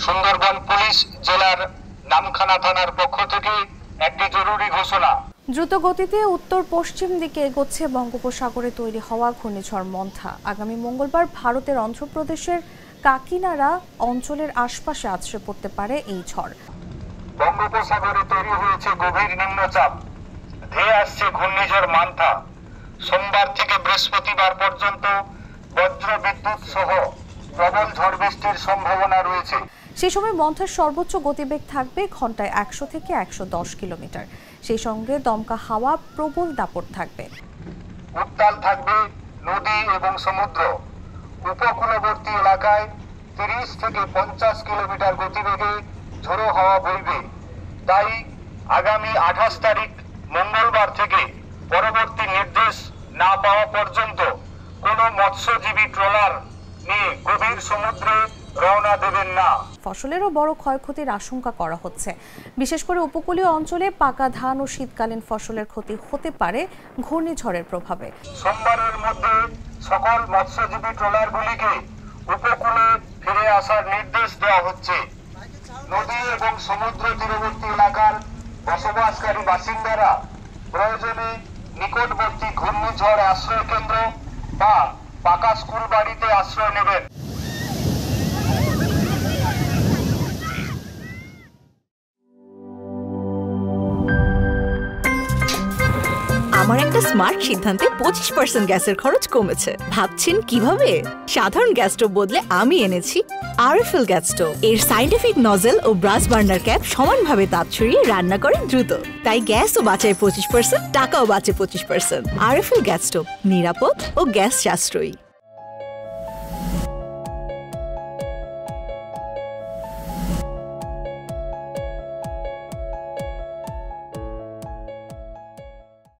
Sundarban police জেলার নামখানা থানার পক্ষ থেকে একটি জরুরি ঘোষণা। দ্রুত গতিতে উত্তর পশ্চিম দিকে এগোচ্ছে বঙ্গোপসাগরে তৈরি হওয়া ঘূর্ণিঝড় মন্থা। আগামী মঙ্গলবার ভারতের অন্ধ্রপ্রদেশের কাকিনাড়া অঞ্চলের আশপাশে আছড়ে পড়তে পারে এই ঝড়। বঙ্গোপসাগরে তৈরি হয়েছে গভীর নিম্নচাপ, ধেয়ে আসছে ঘূর্ণিঝড় মান্থা। সোমবার থেকে বৃহস্পতিবার পর্যন্ত বজ্র বিদ্যুৎ সহ প্রবল ঝড় বৃষ্টির সম্ভাবনা রয়েছে। সেই সময় মন্থার সর্বোচ্চ গতিবেগ থাকবে ঘন্টায় 100 থেকে 110 কিলোমিটার। সেই সঙ্গে দমকা হাওয়া প্রবল দাপট থাকবে। উত্তাল থাকবে নদী এবং সমুদ্র। উপকূলবর্তী এলাকায় 30 থেকে 50 কিলোমিটার গতিবেগে ঝোড়ো হাওয়া বইবে। তাই আগামী 28 তারিখ মঙ্গলবার থেকে পরবর্তী নির্দেশ না পাওয়া পর্যন্ত কোনো মৎস্যজীবী ট্রলার নিয়ে গভীর সমুদ্রে রওনা দেবেন না। ফসলেরও বড় ক্ষয়ক্ষতির আশঙ্কা করা হচ্ছে। বিশেষ করে উপকূলীয় অঞ্চলে পাকা ধান ও শীতকালীন ফসলের ক্ষতি হতে পারে ঘূর্ণিঝড়ের প্রভাবে। সোমবারের মধ্যে সকল মৎস্যজীবী ট্রলারগুলিকে উপকূলে ফিরে আসার নির্দেশ দেওয়া হচ্ছে। নদী এবং সমুদ্র তীরবর্তী এলাকার বসবাসকারী বাসিন্দারা প্রয়োজনে নিকটবর্তী ঘূর্ণিঝড় আশ্রয় কেন্দ্র বা পাকা স্কুল বাড়িতে আশ্রয় নেবেন। আমার একটা স্মার্ট সিদ্ধান্তে 25% গ্যাসের খরচ কমেছে। ভাবছেন কিভাবে? সাধারণ গ্যাস স্টোভ বদলে আমি এনেছি আরএফএল গ্যাস স্টোভ। এর সাইন্টিফিক নজল ও ব্রাস বার্নার ক্যাপ সমানভাবে তাপ ছড়িয়ে রান্না করে দ্রুত। তাই গ্যাসও বাঁচায় 25%, টাকাও বাঁচে 25%। আরএফএল গ্যাস স্টোভ নিরাপদ ও গ্যাস সাশ্রয়ী।